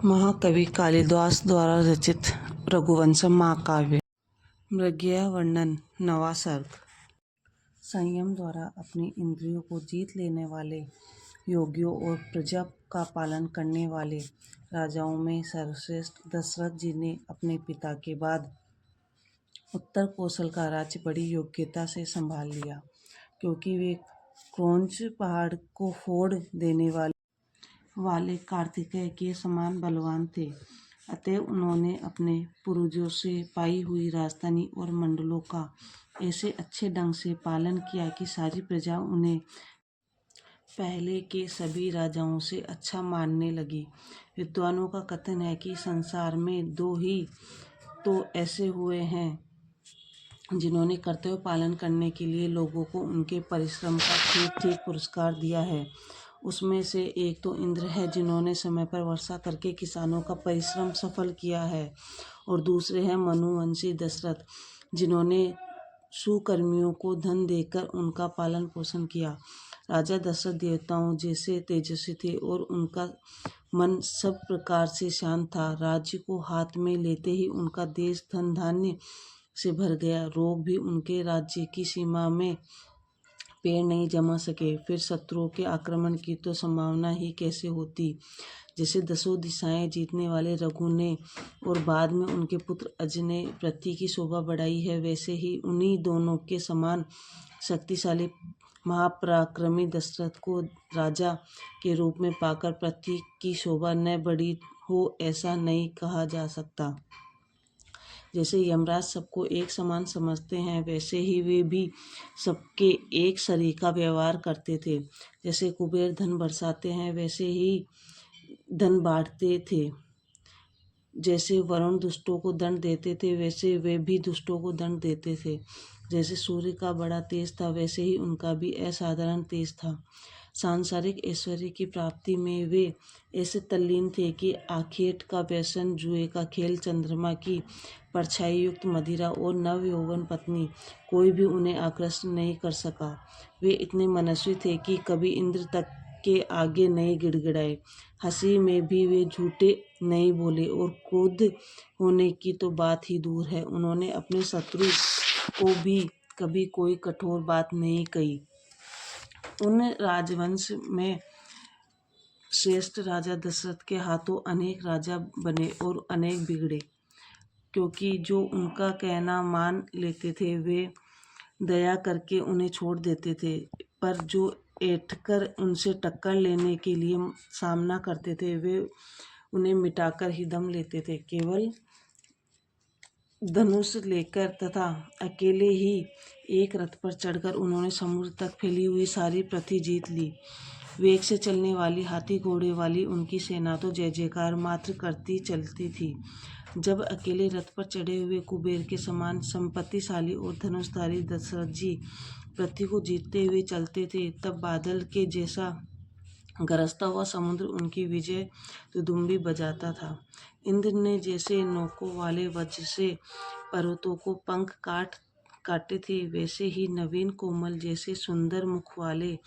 महाकवि कालिदास द्वारा रचित रघुवंश महाकाव्य। मृगया वर्णन। नवा सर्ग। संयम द्वारा अपनी इंद्रियों को जीत लेने वाले योगियों और प्रजा का पालन करने वाले राजाओं में सर्वश्रेष्ठ दशरथ जी ने अपने पिता के बाद उत्तर कौशल का राज्य बड़ी योग्यता से संभाल लिया, क्योंकि वे क्रौंच पहाड़ को फोड़ देने वाले कार्तिकेय के समान बलवान थे। अतः उन्होंने अपने पूर्वजों से पाई हुई राजधानी और मंडलों का ऐसे अच्छे ढंग से पालन किया कि सारी प्रजा उन्हें पहले के सभी राजाओं से अच्छा मानने लगी। विद्वानों का कथन है कि संसार में दो ही तो ऐसे हुए हैं जिन्होंने कर्तव्य पालन करने के लिए लोगों को उनके परिश्रम का ठीक ठीक पुरस्कार दिया है। उसमें से एक तो इंद्र है, जिन्होंने समय पर वर्षा करके किसानों का परिश्रम सफल किया है, और दूसरे हैं मनुवंशी दशरथ, जिन्होंने सुकर्मियों को धन देकर उनका पालन पोषण किया। राजा दशरथ देवताओं जैसे तेजस्वी थे और उनका मन सब प्रकार से शांत था। राज्य को हाथ में लेते ही उनका देश धन धान्य से भर गया। रोग भी उनके राज्य की सीमा में पैर नहीं जमा सके। फिर शत्रुओं के आक्रमण की तो संभावना ही कैसे होती। जैसे दसों दिशाएं जीतने वाले रघु ने और बाद में उनके पुत्र अज ने पृथ्वी की शोभा बढ़ाई है, वैसे ही उन्हीं दोनों के समान शक्तिशाली महापराक्रमी दशरथ को राजा के रूप में पाकर पृथ्वी की शोभा न बढ़ी हो, ऐसा नहीं कहा जा सकता। जैसे यमराज सबको एक समान समझते हैं, वैसे ही वे भी सबके एक सरीका व्यवहार करते थे। जैसे कुबेर धन बरसाते हैं, वैसे ही धन बांटते थे। जैसे वरुण दुष्टों को दंड देते थे, वैसे वे भी दुष्टों को दंड देते थे। जैसे सूर्य का बड़ा तेज था, वैसे ही उनका भी असाधारण तेज था। सांसारिक ऐश्वर्य की प्राप्ति में वे ऐसे तल्लीन थे कि आखेट का व्यसन, जुए का खेल, चंद्रमा की परछाई युक्त मदिरा और नव यौवन पत्नी, कोई भी उन्हें आकृष्ट नहीं कर सका। वे इतने मनस्वी थे कि कभी इंद्र तक के आगे नहीं गिड़गिड़ाए। हंसी में भी वे झूठे नहीं बोले, और क्रोध होने की तो बात ही दूर है, उन्होंने अपने शत्रु को भी कभी कोई कठोर बात नहीं कही। उन राजवंश में श्रेष्ठ राजा दशरथ के हाथों अनेक राजा बने और अनेक बिगड़े, क्योंकि जो उनका कहना मान लेते थे वे दया करके उन्हें छोड़ देते थे, पर जो ऐंठकर उनसे टक्कर लेने के लिए सामना करते थे वे उन्हें मिटाकर ही दम लेते थे। केवल धनुष लेकर तथा अकेले ही एक रथ पर चढ़कर उन्होंने समुद्र तक फैली हुई सारी पृथ्वी जीत ली। वेग से चलने वाली हाथी घोड़े वाली उनकी सेना तो जय जयकार मात्र करती चलती थी। जब अकेले रथ पर चढ़े हुए कुबेर के समान संपत्तिशाली और धनुषधारी दशरथ जी पृथ्वी को जीतते हुए चलते थे, तब बादल के जैसा गरजता हुआ समुद्र उनकी विजय दुदुम्बी बजाता था। इंद्र ने जैसे नोकों वाले वज्र से पर्वतों को पंख काटे थे, वैसे ही नवीन कोमल जैसे सुंदर मुख वाले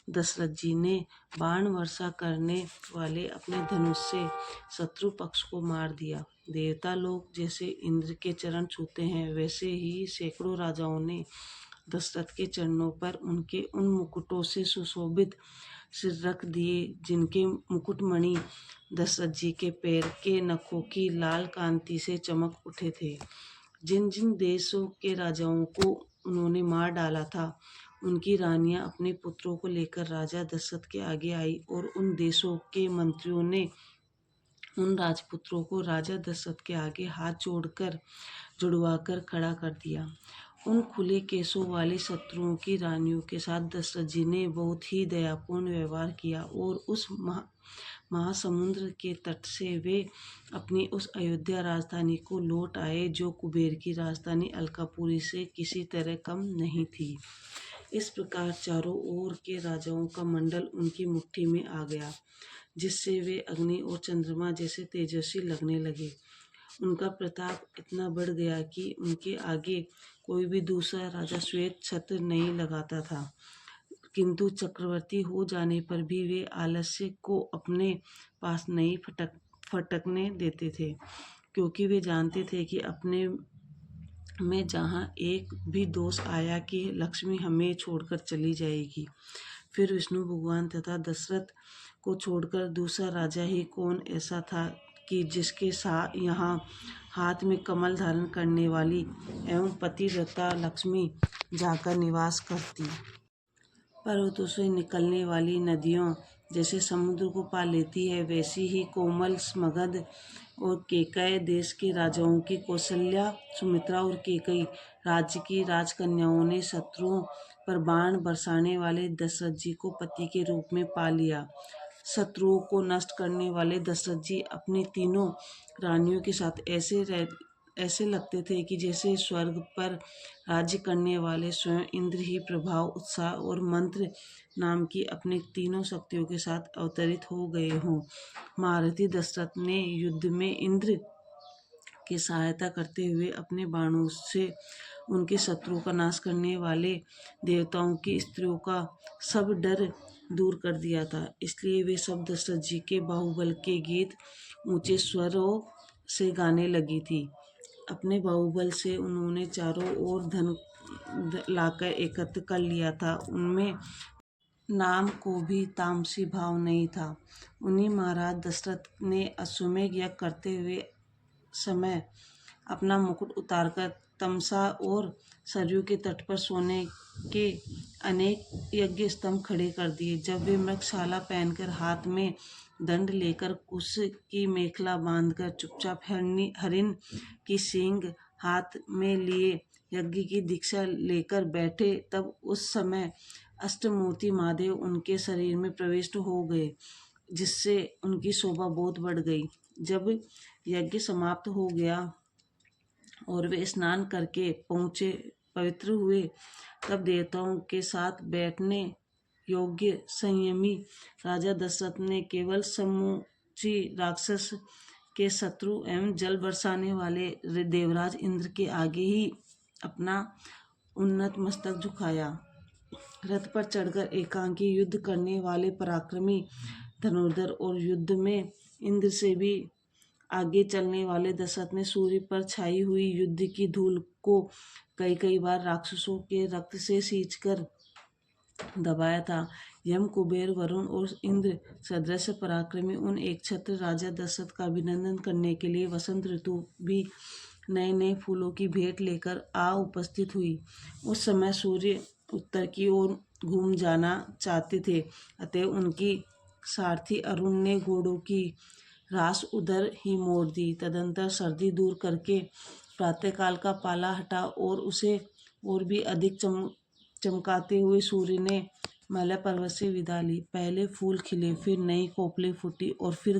दशरथ जी ने बाण वर्षा करने वाले अपने धनुष से शत्रु पक्ष को मार दिया। देवता लोग जैसे इंद्र के चरण छूते हैं, वैसे ही सैकड़ों राजाओं ने दशरथ के चरणों पर उनके उन मुकुटों से सुशोभित सिर रख दिए, जिनके मुकुटमणि दशरथ जी के पैर के नखों की लाल कांति से चमक उठे थे। जिन जिन देशों के राजाओं को उन्होंने मार डाला था, उनकी रानियां अपने पुत्रों को लेकर राजा दशरथ के आगे आई, और उन देशों के मंत्रियों ने उन राजपुत्रों को राजा दशरथ के आगे हाथ जोड़कर जुड़वाकर खड़ा कर दिया। उन खुले केसों वाले शत्रुओं की रानियों के साथ दशरथ जी ने बहुत ही दयापूर्ण व्यवहार किया, और उस महासमुद्र के तट से वे अपनी उस अयोध्या राजधानी को लौट आए, जो कुबेर की राजधानी अलकापुरी से किसी तरह कम नहीं थी। इस प्रकार चारों ओर के राजाओं का मंडल उनकी मुट्ठी में आ गया, जिससे वे अग्नि और चंद्रमा जैसे तेजस्वी लगने लगे। उनका प्रताप इतना बढ़ गया कि उनके आगे कोई भी दूसरा राजा श्वेत छत्र नहीं लगाता था, किंतु चक्रवर्ती हो जाने पर भी वे आलस्य को अपने पास नहीं फटकने देते थे, क्योंकि वे जानते थे कि अपने में जहाँ एक भी दोष आया कि लक्ष्मी हमें छोड़कर चली जाएगी। फिर विष्णु भगवान तथा दशरथ को छोड़कर दूसरा राजा ही कौन ऐसा था कि जिसके यहाँ हाथ में कमल धारण करने वाली एवं पतिव्रता लक्ष्मी जाकर निवास करती। पर्वतों से निकलने वाली नदियों जैसे समुद्र को पा लेती है, वैसी ही कोमल मगध और केकय देश के राजाओं की कौशल्या, सुमित्रा और केकई राज्य की राजकन्याओं ने शत्रुओं पर बाण बरसाने वाले दशरथ जी को पति के रूप में पा लिया। शत्रुओं को नष्ट करने वाले दशरथ जी अपनी तीनों रानियों के साथ ऐसे लगते थे कि जैसे स्वर्ग पर राज्य करने वाले स्वयं इंद्र ही प्रभाव, उत्साह और मंत्र नाम की अपनी तीनों शक्तियों के साथ अवतरित हो गए हों। महारथी दशरथ ने युद्ध में इंद्र की सहायता करते हुए अपने बाणों से उनके शत्रुओं का नाश करने वाले देवताओं की स्त्रियों का सब डर दूर कर दिया था। इसलिए वे सब दशरथ जी के बाहुबल के गीत ऊंचे स्वरों से गाने लगी थी। अपने बाहुबल से उन्होंने चारों ओर धन लाकर एकत्र कर लिया था। उनमें नाम को भी तामसी भाव नहीं था। उन्हीं महाराज दशरथ ने अश्वमेध यज्ञ करते हुए समय अपना मुकुट उतारकर तमसा और सरयू के तट पर सोने के अनेक यज्ञ स्तंभ खड़े कर दिए। जब वे मृगशाला पहनकर हाथ में दंड लेकर कुश की मेखला बांधकर चुपचाप हरिण की सींग हाथ में लिए यज्ञ की दीक्षा लेकर बैठे, तब उस समय अष्टमूर्ति महादेव उनके शरीर में प्रविष्ट हो गए, जिससे उनकी शोभा बहुत बढ़ गई। जब यज्ञ समाप्त हो गया और वे स्नान करके पवित्र हुए, तब देवताओं के साथ बैठने योग्य संयमी राजा दशरथ ने केवल समूची राक्षस के शत्रु एवं जल बरसाने वाले देवराज इंद्र के आगे ही अपना उन्नत मस्तक झुकाया। रथ पर चढ़कर एकांकी युद्ध करने वाले पराक्रमी धनुर्धर और युद्ध में इंद्र से भी आगे चलने वाले दशरथ ने सूर्य पर छाई हुई युद्ध की धूल को कई बार राक्षसों के रक्त से सींचकर दबाया था। यम, कुबेर, वरुण और इंद्र सदृश पराक्रमी उन एकछत्र राजा दशरथ का अभिनंदन करने के लिए वसंत ऋतु भी नए नए फूलों की भेंट लेकर आ उपस्थित हुई। उस समय सूर्य उत्तर की ओर घूम जाना चाहते थे, अतः उनकी सारथी अरुण ने घोड़ों की रास उधर ही मोड़ दी। तदंतर सर्दी दूर करके प्रातःकाल का पाला हटा और उसे और भी अधिक चमकाते हुए सूर्य ने हिमालय पर्वत से विदा ली। पहले फूल खिले, फिर नई कोपलें फूटी और फिर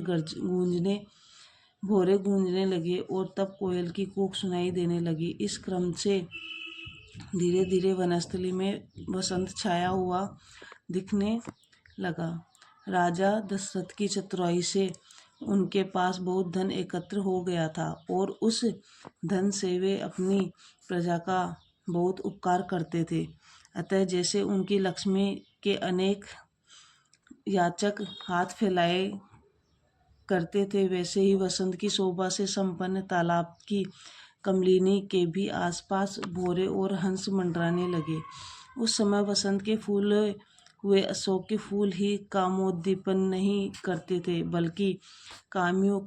भोरे गूंजने लगे और तब कोयल की कूक सुनाई देने लगी। इस क्रम से धीरे धीरे वनस्थली में वसंत छाया हुआ दिखने लगा। राजा दशरथ की चतुराई से उनके पास बहुत धन एकत्र हो गया था और उस धन से वे अपनी प्रजा का बहुत उपकार करते थे। अतः जैसे उनकी लक्ष्मी के अनेक याचक हाथ फैलाए करते थे, वैसे ही वसंत की शोभा से संपन्न तालाब की कमलिनी के भी आसपास भौरे और हंस मंडराने लगे। उस समय वसंत के फूल हुए अशोक के फूल ही कामोद्दीपन नहीं करते थे, बल्कि कामियों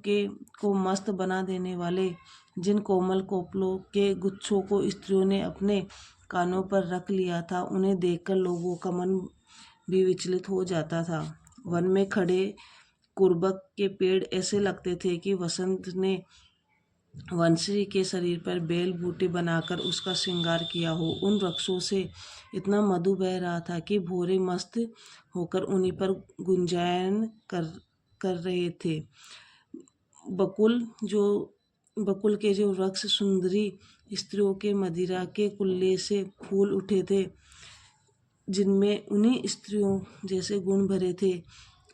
को मस्त बना देने वाले जिन कोमल कोपलों के गुच्छों को स्त्रियों ने अपने कानों पर रख लिया था, उन्हें देखकर लोगों का मन भी विचलित हो जाता था। वन में खड़े कुर्बक के पेड़ ऐसे लगते थे कि वसंत ने वंशी के शरीर पर बेल बूटे बनाकर उसका श्रृंगार किया हो। उन वृक्षों से इतना मधु बह रहा था कि भौरे मस्त होकर उन्हीं पर गुंजायन कर रहे थे। बकुल के जो वृक्ष सुंदरी स्त्रियों के मदिरा के कुल्ले से फूल उठे थे, जिनमें उन्हीं स्त्रियों जैसे गुण भरे थे,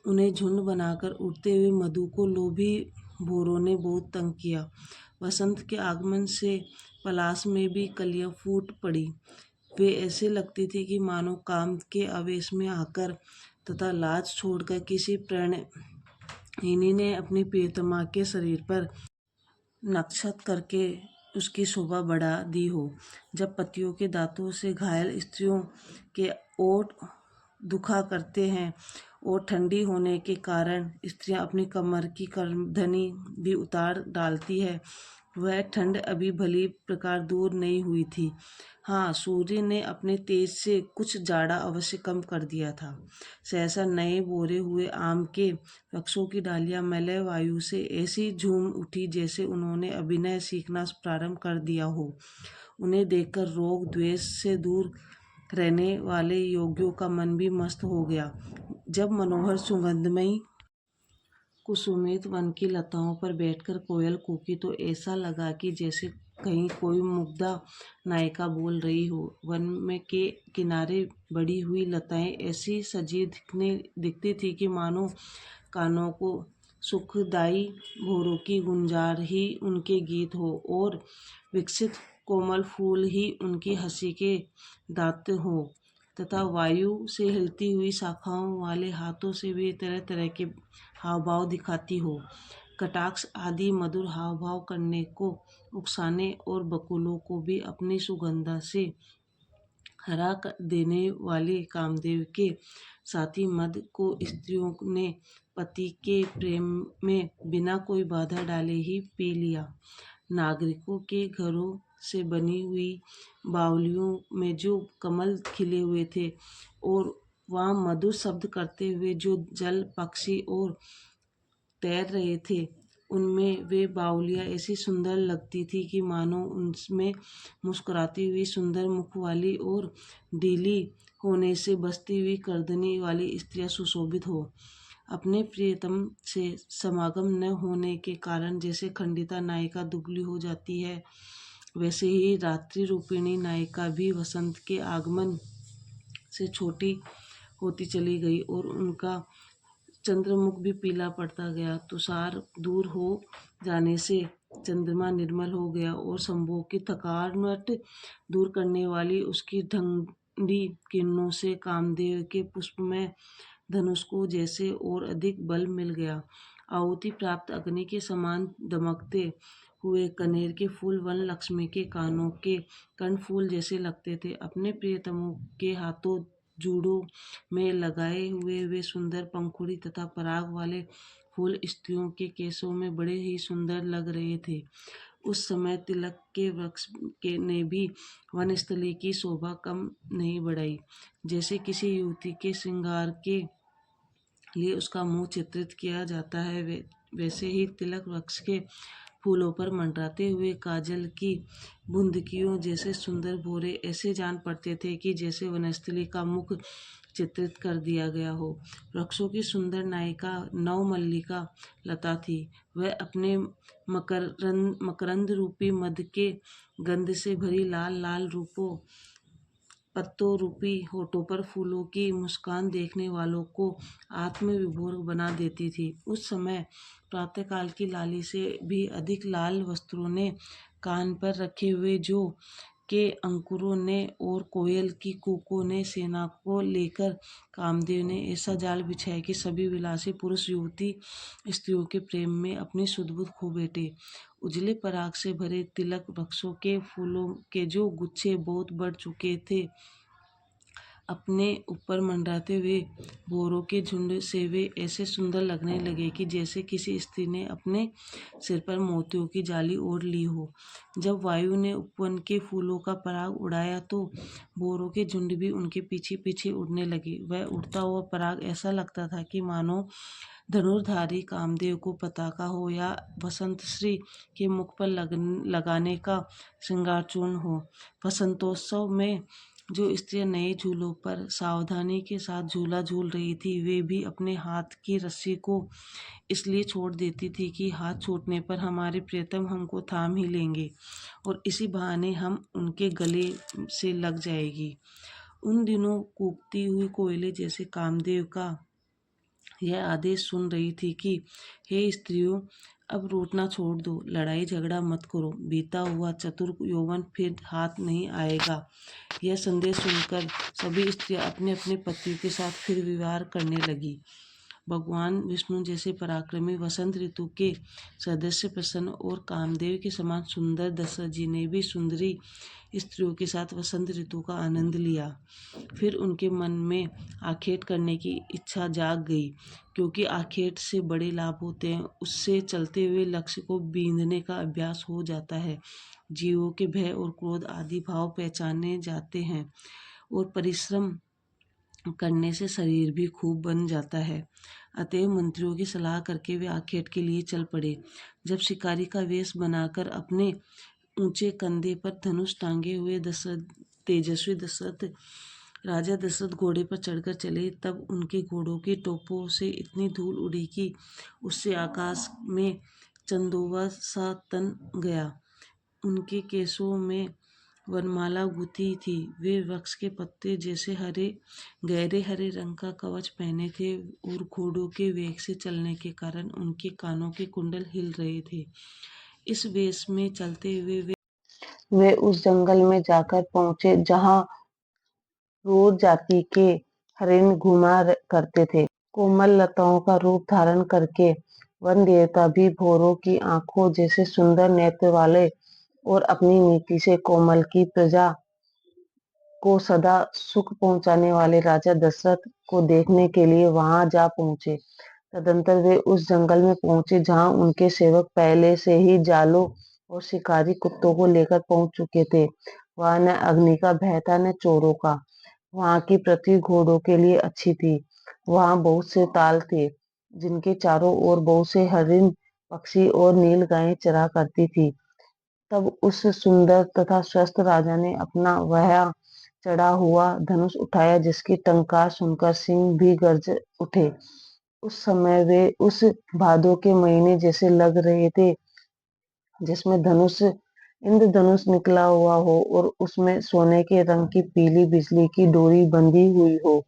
उन्हें झुंड बनाकर उड़ते हुए मधु को लोभी भौरों ने बहुत तंग किया। वसंत के आगमन से पलाश में भी कलियां फूट पड़ी। वे ऐसे लगती थी कि मानो काम के आवेश में आकर तथा लाज छोड़कर किसी इन्हीं ने अपनी प्रियतमा के शरीर पर नक्षत करके उसकी शोभा बढ़ा दी हो। जब पतियों के दांतों से घायल स्त्रियों के ओठ दुखा करते हैं और ठंडी होने के कारण स्त्रियां अपनी कमर की करधनी भी उतार डालती है, वह ठंड अभी भली प्रकार दूर नहीं हुई थी। हाँ, सूर्य ने अपने तेज से कुछ जाड़ा अवश्य कम कर दिया था। सहसा नए बोरे हुए आम के वृक्षों की डालियां मलय वायु से ऐसी झूम उठी जैसे उन्होंने अभिनय सीखना प्रारंभ कर दिया हो। उन्हें देखकर रोग द्वेष से दूर रहने वाले योगियों का मन भी मस्त हो गया। जब मनोहर सुगंधमयी कुसुमित वन की लताओं पर बैठकर कोयल कूकी तो ऐसा लगा कि जैसे कहीं कोई मुग्धा नायिका बोल रही हो। वन में के किनारे बढ़ी हुई लताएं ऐसी सजी दिखती थी कि मानो कानों को सुखदायी भोरों की गुंजार ही उनके गीत हो और विकसित कोमल फूल ही उनकी हंसी के दात हो, तथा वायु से हिलती हुई शाखाओं वाले हाथों से भी तरह तरह के हाव भाव दिखाती हो। कटाक्ष आदि मधुर हाव भाव करने को उकसाने और बकुलों को भी अपनी सुगंधा से हरा देने वाले कामदेव के साथी मद को स्त्रियों ने पति के प्रेम में बिना कोई बाधा डाले ही पी लिया। नागरिकों के घरों से बनी हुई बावलियों में जो कमल खिले हुए थे और वहाँ मधुर शब्द करते हुए जो जल पक्षी और तैर रहे थे, उनमें वे बावलियाँ ऐसी सुंदर लगती थी कि मानो उनमें मुस्कुराती हुई सुंदर मुख वाली और ढीली होने से बसती हुई करधनी वाली स्त्रियाँ सुशोभित हो। अपने प्रियतम से समागम न होने के कारण जैसे खंडिता नायिका दुबली हो जाती है, वैसे ही रात्रि रूपिणी नायिका भी वसंत के आगमन से छोटी होती चली गई और उनका चंद्रमुख भी पीला पड़ता गया। तुषार दूर हो जाने से चंद्रमा निर्मल हो गया और संभोग की थकावट दूर करने वाली उसकी ठंडी किरणों से कामदेव के पुष्पमय धनुष को जैसे और अधिक बल मिल गया। आहुति प्राप्त अग्नि के समान दमकते हुए कनेर के फूल वन लक्ष्मी के कानों के कर्णफूल जैसे लगते थे। अपने प्रियतमों के हाथों जूड़ों में लगाए हुए वे सुंदर पंखुड़ी तथा पराग वाले फूल स्त्रियों के केसों में बड़े ही सुंदर लग रहे थे। उस समय तिलक के वृक्ष के ने भी वनस्थली की शोभा कम नहीं बढ़ाई। जैसे किसी युवती के श्रृंगार के लिए उसका मुंह चित्रित किया जाता है, वैसे ही तिलक वृक्ष के फूलों पर मंडराते हुए काजल की बूंदकियों जैसे सुंदर भोरे ऐसे जान पड़ते थे कि जैसे वनस्थली का मुख चित्रित कर दिया गया हो। वृक्षों की सुंदर नायिका नवमल्लिका लता थी। वह अपने मकरंद रूपी मद के गंध से भरी लाल लाल रूपों पत्तों रूपी होठों पर फूलों की मुस्कान देखने वालों को आत्मविभोर बना देती थी। उस समय प्रातःकाल की लाली से भी अधिक लाल वस्त्रों ने कान पर रखे हुए जो के अंकुरों ने और कोयल की कूकों ने सेना को लेकर कामदेव ने ऐसा जाल बिछाया कि सभी विलासी पुरुष युवती स्त्रियों के प्रेम में अपनी सुध-बुध खो बैठे। उजले पराग से भरे तिलक वृक्षों के फूलों के जो गुच्छे बहुत बढ़ चुके थे, अपने ऊपर मंडराते हुए भौरों के झुंड से वे ऐसे सुंदर लगने लगे कि जैसे किसी स्त्री ने अपने सिर पर मोतियों की जाली ओढ़ ली हो। जब वायु ने उपवन के फूलों का पराग उड़ाया तो भौरों के झुंड भी उनके पीछे पीछे उड़ने लगे। वह उड़ता हुआ पराग ऐसा लगता था कि मानो धनुर्धारी कामदेव को पताका हो या वसंतश्री के मुख पर लगाने का श्रृंगार चूर्ण हो। वसंतोत्सव में जो स्त्रियां नए झूलों पर सावधानी के साथ झूला झूल रही थी, वे भी अपने हाथ की रस्सी को इसलिए छोड़ देती थी कि हाथ छूटने पर हमारे प्रियतम हमको थाम ही लेंगे और इसी बहाने हम उनके गले से लग जाएगी। उन दिनों कूकती हुई कोयले जैसे कामदेव का यह आदेश सुन रही थी कि हे स्त्रियों, अब रूठना छोड़ दो, लड़ाई झगड़ा मत करो, बीता हुआ चतुर यौवन फिर हाथ नहीं आएगा। यह संदेश सुनकर सभी स्त्रियां अपने अपने पतियों के साथ फिर विवाह करने लगी। भगवान विष्णु जैसे पराक्रमी वसंत ऋतु के सदस्य प्रसन्न और कामदेव के समान सुंदर दशरथ जी ने भी सुंदरी स्त्रियों के साथ वसंत ऋतु का आनंद लिया। फिर उनके मन में आखेट करने की इच्छा जाग गई, क्योंकि आखेट से बड़े लाभ होते हैं। उससे चलते हुए लक्ष्य को बींधने का अभ्यास हो जाता है। जीवों के भय और क्रोध आदि भाव पहचाने जाते हैं और परिश्रम करने से शरीर भी खूब बन जाता है। अतएव मंत्रियों की सलाह करके वे आखेट के लिए चल पड़े। जब शिकारी का वेश बनाकर अपने ऊंचे कंधे पर धनुष टांगे हुए तेजस्वी दशरथ राजा दशरथ घोड़े पर चढ़कर चले, तब उनके घोड़ों की टोपों से इतनी धूल उड़ी कि उससे आकाश में चंदोवा सा तन गया। उनके केशों में वनमाला गुथी थी। वे वृक्ष के पत्ते जैसे गहरे हरे रंग का कवच पहने थे और घोड़ों के वेग से चलने के कारण उनके कानों के कुंडल हिल रहे थे। इस वेश में चलते हुए वे उस जंगल में जाकर पहुंचे जहां रोज जाति के हरिण घुमा करते थे। कोमल लताओं का रूप धारण करके वन देवता भी भौरों की आंखों जैसे सुंदर नेत्र वाले और अपनी नीति से कोमल की प्रजा को सदा सुख पहुंचाने वाले राजा दशरथ को देखने के लिए वहां जा पहुंचे। तदंतर वे उस जंगल में पहुंचे जहां उनके सेवक पहले से ही जालों और शिकारी कुत्तों को लेकर पहुंच चुके थे। वहां न अग्नि का भय था न चोरों का। वहां की पृथ्वी घोड़ों के लिए अच्छी थी। वहां बहुत से ताल थे जिनके चारों ओर बहुत से हरिण, पक्षी और नीलगायें चरा करती थी। तब उस सुंदर तथा स्वस्थ राजा ने अपना वह चढ़ा हुआ धनुष उठाया, जिसकी टंकार सुनकर सिंह भी गरज उठे। उस समय वे उस भादों के महीने जैसे लग रहे थे जिसमें इंद्रधनुष निकला हुआ हो और उसमें सोने के रंग की पीली बिजली की डोरी बंधी हुई हो।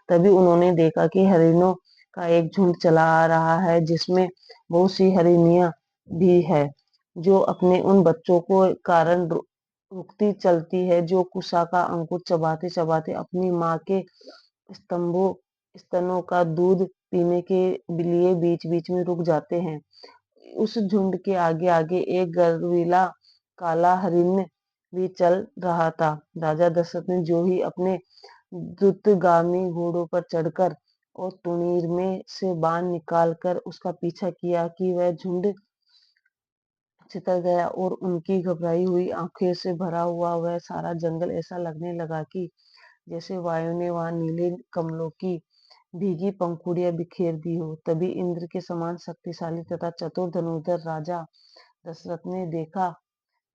तभी उन्होंने देखा कि हरिणों का एक झुंड चला आ रहा है, जिसमें बहुत सी हरिणियां भी है, जो अपने उन बच्चों को कारण रुकती चलती है, जो कुसा का अंकुर चबाते चबाते अपनी माँ के स्तनों का दूध पीने के लिए बीच बीच में रुक जाते हैं। उस झुंड के आगे आगे एक गर्वीला काला हरिण भी चल रहा था। राजा दशरथ ने जो ही अपने द्रुतगामी घोड़ों पर चढ़कर और तुनीर में से बाण निकालकर उसका पीछा किया कि वह झुंड छितर गया और उनकी घबराई हुई आंखें से भरा हुआ वह सारा जंगल ऐसा लगने लगा कि जैसे वायु ने वहां नीले कमलों की भीगी पंखुड़ियां बिखेर दी हो। तभी इंद्र के समान शक्तिशाली तथा चतुर धनुर्धर राजा दशरथ ने देखा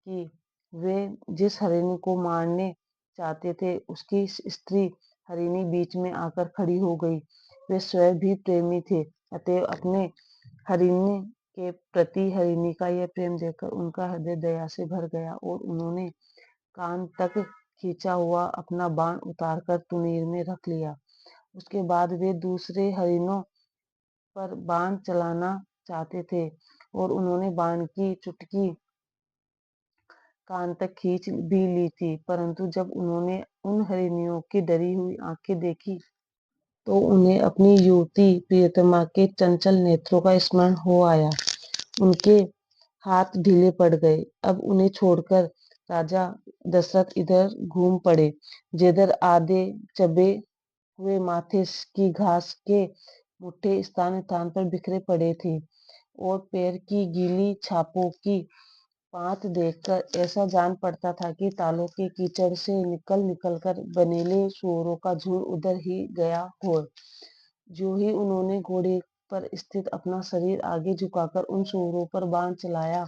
कि वे जिस हरिणी को मारने चाहते थे उसकी स्त्री हरिणी बीच में आकर खड़ी हो गई। वे स्वयं भी प्रेमी थे, अतएव अपने हरिणी के प्रति हरिणी का यह प्रेम देखकर उनका हृदय दया से भर गया और उन्होंने कान तक खींचा हुआ अपना बाण उतारकर तुनीर में रख लिया। उसके बाद वे दूसरे हरिणों पर बाण चलाना चाहते थे और उन्होंने बाण की चुटकी कान तक खींच भी ली थी, परंतु जब उन्होंने उन हरिणियों की डरी हुई आंखें देखी तो उन्हें अपनी युवती प्रियतमा के चंचल नेत्रों का स्मरण हो आया। उनके हाथ ढीले पड़ गए। अब उन्हें छोड़कर राजा दशरथ इधर घूम पड़े, जिधर आधे चबे हुए माथे की घास के मुट्ठे स्थान स्थान पर बिखरे पड़े थे और पैर की गीली छापों की पात देखकर ऐसा जान पड़ता था कि तालों के कीचड़ से निकल निकल कर बनेले सूअरों का झुंड उधर ही गया हो। जो ही उन्होंने घोड़े पर स्थित अपना शरीर आगे झुकाकर उन सूअरों पर बाण चलाया,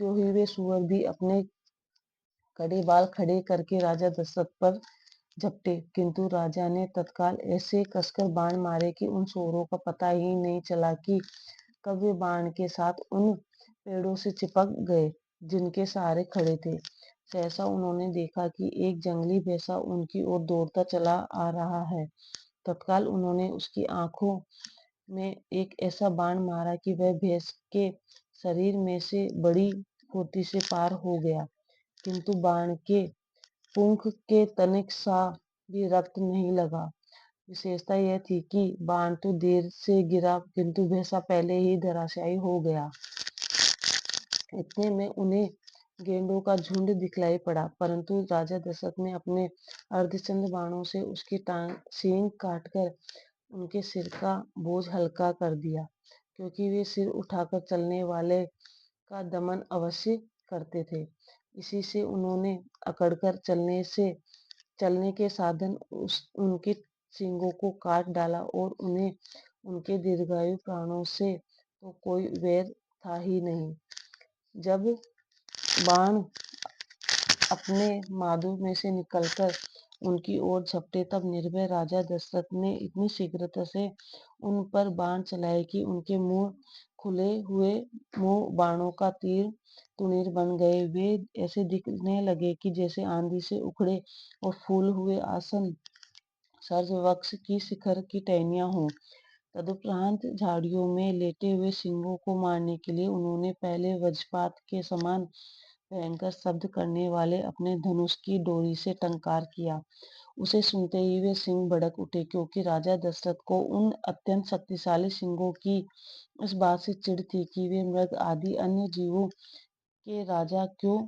त्यों ही वे सूअर भी अपने कड़े बाल खड़े करके राजा दशरथ पर झपटे, किंतु राजा ने तत्काल ऐसे कसकर बाण मारे कि उन सूअरों का पता ही नहीं चला कि कब वे बाण के साथ उन पेड़ों से चिपक गए जिनके सहारे खड़े थे। सहसा उन्होंने देखा कि एक जंगली भैंसा उनकी ओर दौड़ता चला आ रहा है। तत्काल उन्होंने उसकी आंखों में एक ऐसा बाण मारा कि वह भैंस के शरीर में से बड़ी फुर्ती से पार हो गया, किंतु बाण के पुंख के तनिक सा भी रक्त नहीं लगा। विशेषता यह थी कि बाण तो देर से गिरा किंतु भैंसा पहले ही धराशायी हो गया। इतने में उन्हें गेंडों का झुंड दिखलाई पड़ा, परंतु राजा दशरथ ने अपने अर्धचंद्र बाणों से उसकी सींग काटकर उनके सिर का बोझ हल्का कर दिया, क्योंकि वे सिर उठाकर चलने वाले का दमन अवश्य करते थे। इसी से उन्होंने अकड़कर चलने के साधन उनके सींगों को काट डाला और उन्हें उनके दीर्घायु प्राणों से तो कोई वैर था ही नहीं। जब बाण अपने माधु में से निकलकर उनकी ओर झपटे, तब निर्भय राजा दशरथ ने इतनी शीघ्रता से उन पर बाण चलाए कि उनके मुंह खुले हुए मुंह बाणों का तीर तुनीर बन गए। वे ऐसे दिखने लगे कि जैसे आंधी से उखड़े और फूल हुए आसन सर्ववक्ष की शिखर की टहनियां हों। तदुपरांत झाड़ियों में लेटे हुए सिंहों को मारने के लिए उन्होंने पहले वज्रपात के समान भयंकर शब्द करने वाले अपने धनुष की डोरी से टंकार किया। उसे सुनते ही वे सिंह भड़क उठे, क्योंकि राजा दशरथ को उन अत्यंत शक्तिशाली सिंहों की इस बात से चिढ़ थी कि वे मृग आदि अन्य जीवों के राजा क्यों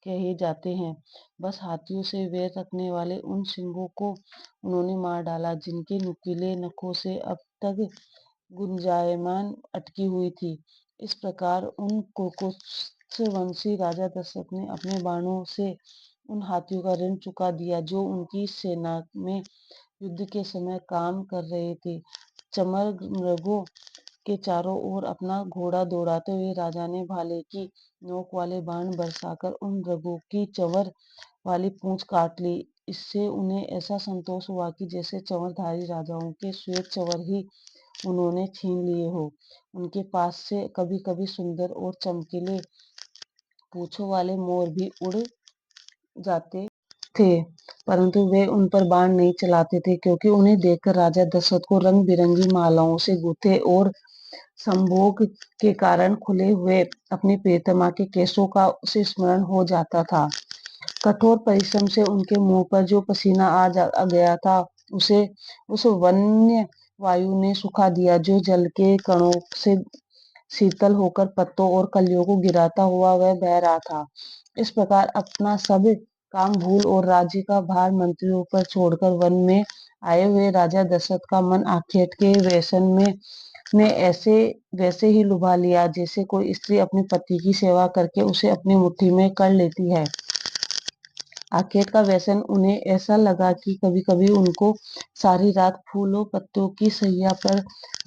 कहे जाते हैं। बस हाथियों से वैर रखने वाले उन सिंहों को उन्होंने मार डाला, जिनके नुकीले नखों से अब तक गुंजायमान अटकी हुई थी। इस प्रकार उन कुरुवंशी राजा दशरथ ने अपने बाणों से उन हाथियों का ऋण चुका दिया, जो उनकी सेना में युद्ध के समय काम कर रहे थे। चमर मृगों के चारों ओर अपना घोड़ा दौड़ाते हुए राजा ने भाले की नोक वाले बाण बरसाकर उन मृगों की चंवर वाली पूंछ काट ली। इससे उन्हें ऐसा संतोष हुआ कि जैसे चंवरधारी राजाओं के श्वेत चंवर ही उन्होंने छीन लिए हो। उनके पास से कभी कभी सुंदर और चमकीले पूंछों वाले मोर भी उड़ जाते थे, परंतु वे उन पर बाण नहीं चलाते थे, क्योंकि उन्हें देखकर राजा दशरथ को रंग बिरंगी मालाओं से गुथे और संभोग के कारण खुले हुए अपनी प्रियतमा के केशों का उसे स्मरण हो जाता था। कठोर परिश्रम से उनके मुंह पर जो पसीना आ गया था, उसे उस वन्य वायु ने सुखा दिया, जो जल के कणों से शीतल होकर पत्तों और कलियों को गिराता हुआ वह बह रहा था। इस प्रकार अपना सब काम भूल और राज्य का भार मंत्रियों पर छोड़कर वन में आए हुए राजा दशरथ का मन आखेट के व्यसन में ने ऐसे वैसे ही लुभा लिया, जैसे कोई स्त्री अपने पति की सेवा करके उसे अपनी मुट्ठी में कर लेती है। आखेट का व्यसन उन्हें ऐसा लगा कि कभी कभी उनको सारी रात फूलों पत्तों की सैया पर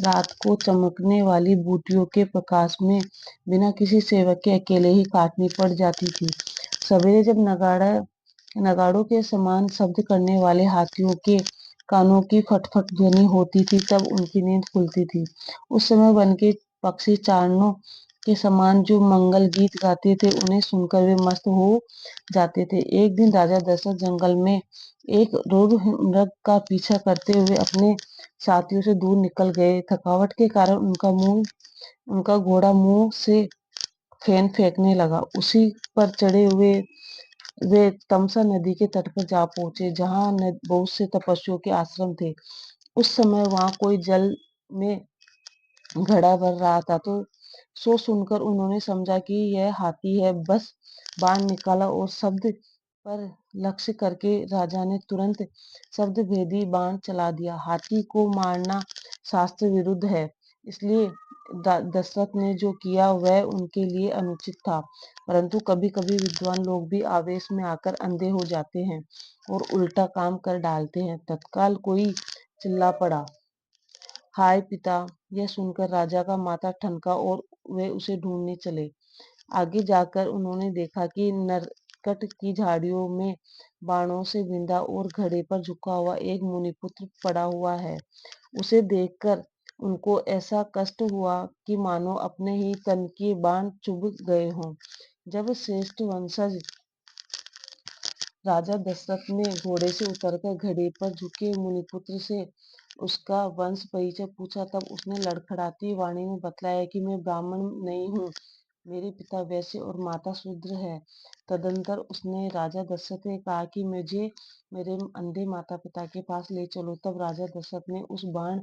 रात को चमकने वाली बूटियों के प्रकाश में बिना किसी सेवक के अकेले ही काटनी पड़ जाती थी। सवेरे जब नगाड़ों के समान शब्द करने वाले हाथियों के कानों की फटफट ध्वनि होती थी, तब उनकी नींद खुलती थी। उस समय वन के पक्षी चारणों के समान जो मंगल गीत गाते थे, उन्हें सुनकर वे मस्त हो जाते थे। एक दिन राजा दशरथ जंगल में एक रूढ़ मृग का पीछा करते हुए अपने साथियों से दूर निकल गए। थकावट के कारण उनका घोड़ा मुंह से फेन फेंकने लगा। उसी पर चढ़े हुए वे तमसा नदी के तट पर जा पहुंचे, जहां बहुत से तपस्वियों के आश्रम थे। उस समय वहां कोई जल में घड़ा भर रहा था, तो सो सुनकर उन्होंने समझा कि यह हाथी है। बस बाण निकाला और शब्द पर लक्ष्य करके राजा ने तुरंत शब्द भेदी बाण चला दिया। हाथी को मारना शास्त्र विरुद्ध है, इसलिए दशरथ ने जो किया वह उनके लिए अनुचित था, परंतु कभी कभी विद्वान लोग भी आवेश में आकर अंधे हो जाते हैं और उल्टा काम कर डालते हैं। तत्काल कोई चिल्ला पड़ा, हाय पिता! यह सुनकर राजा का माथा ठनका और वे उसे ढूंढने चले। आगे जाकर उन्होंने देखा कि नरकट की झाड़ियों में बाणों से बिंधा और घड़े पर झुका हुआ एक मुनिपुत्र पड़ा हुआ है। उसे देखकर उनको ऐसा कष्ट हुआ कि मानो अपने ही तन के बाण चुभ गए हों। जब श्रेष्ठ वंशज राजा दशरथ ने घोड़े से उतरकर घड़े पर झुके मुनिपुत्र से उसका वंश परिचय पूछा, तब उसने लड़खड़ाती वाणी में बतलाया कि मैं ब्राह्मण नहीं हूँ, मेरे पिता वैश्य और माता शूद्र है। तदंतर उसने राजा दशरथ से कहा कि मुझे मेरे अंधे माता पिता के पास ले चलो। तब राजा दशरथ ने उस बाण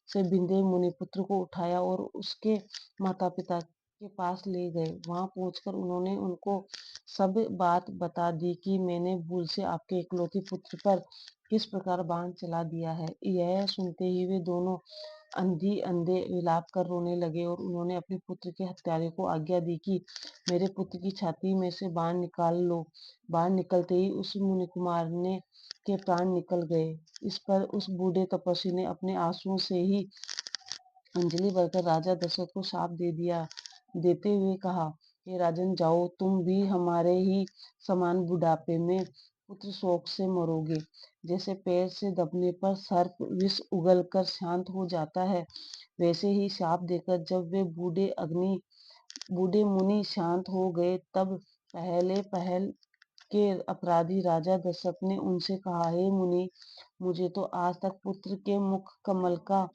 से बिंधे मुनिपुत्र को उठाया और उसके माता पिता के पास ले गए। वहां पहुंचकर उन्होंने उनको सब बात बता दी कि मैंने भूल से आपके इकलौते पुत्र पर किस प्रकार बाण चला दिया है। यह सुनते ही वे दोनों अंधी अंधे विलाप कर रोने लगे और उन्होंने अपने पुत्र के हत्यारे को आज्ञा दी कि मेरे पुत्र की छाती में से बाण निकाल लो। बाण निकलते ही उस मुनि कुमार ने के प्राण निकल गए। इस पर उस बूढ़े तपस्वी ने अपने आंसुओं से ही अंजलि भरकर राजा दशरथ को शाप दे दिया, देते हुए कहा, हे राजन, जाओ, तुम भी हमारे ही समान बुढ़ापे में पुत्र शोक से मरोगे। जैसे पैर से दबने पर सर्प विष उगल कर शांत हो जाता है, वैसे ही शाप देकर जब वे बूढ़े मुनि शांत हो गए, तब पहले पहल के अपराधी राजा दशरथ ने उनसे कहा, हे मुनि, मुझे तो आज तक पुत्र के मुख कमल का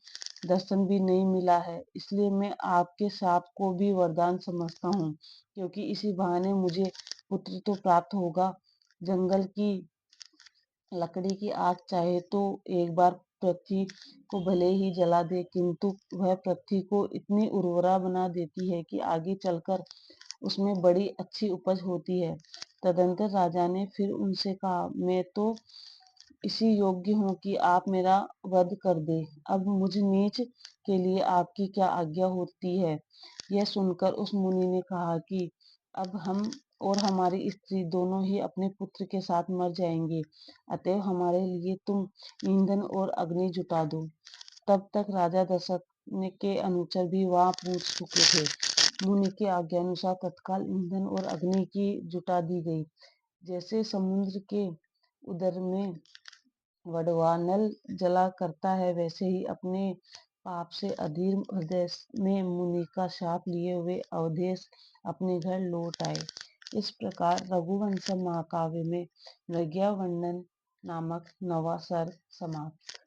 दर्शन भी नहीं मिला है, इसलिए मैं आपके शाप को भी वरदान समझता हूँ, क्योंकि इसी बहाने मुझे पुत्र तो प्राप्त होगा। जंगल की लकड़ी की आग चाहे तो एक बार पृथ्वी को भले ही जला दे, किंतु वह पृथ्वी को इतनी उर्वरा बना देती है कि आगे चलकर उसमें बड़ी अच्छी उपज होती है। तदंतर राजा ने फिर उनसे कहा, मैं तो इसी योग्य हूँ कि आप मेरा वध कर दे। अब मुझ नीच के लिए आपकी क्या आज्ञा होती है। यह सुनकर उस मुनि ने कहा कि अब हम और हमारी स्त्री दोनों ही अपने पुत्र के साथ मर जाएंगे, अतएव हमारे लिए तुम ईंधन और अग्नि जुटा दो। तब तक राजा दशरथ के अनुचर भी वहां पहुंच चुके थे। मुनि की आज्ञानुसार तत्काल ईंधन और अग्नि की जुटा दी गई। जैसे समुद्र के उदर में वडवानल जला करता है, वैसे ही अपने पाप से अधीर हृदय में मुनि का शाप लिए हुए अवधेश अपने घर लौट आए। इस प्रकार रघुवंश महाकाव्य में मृगया वर्णन नामक 9वां सर्ग समाप्त।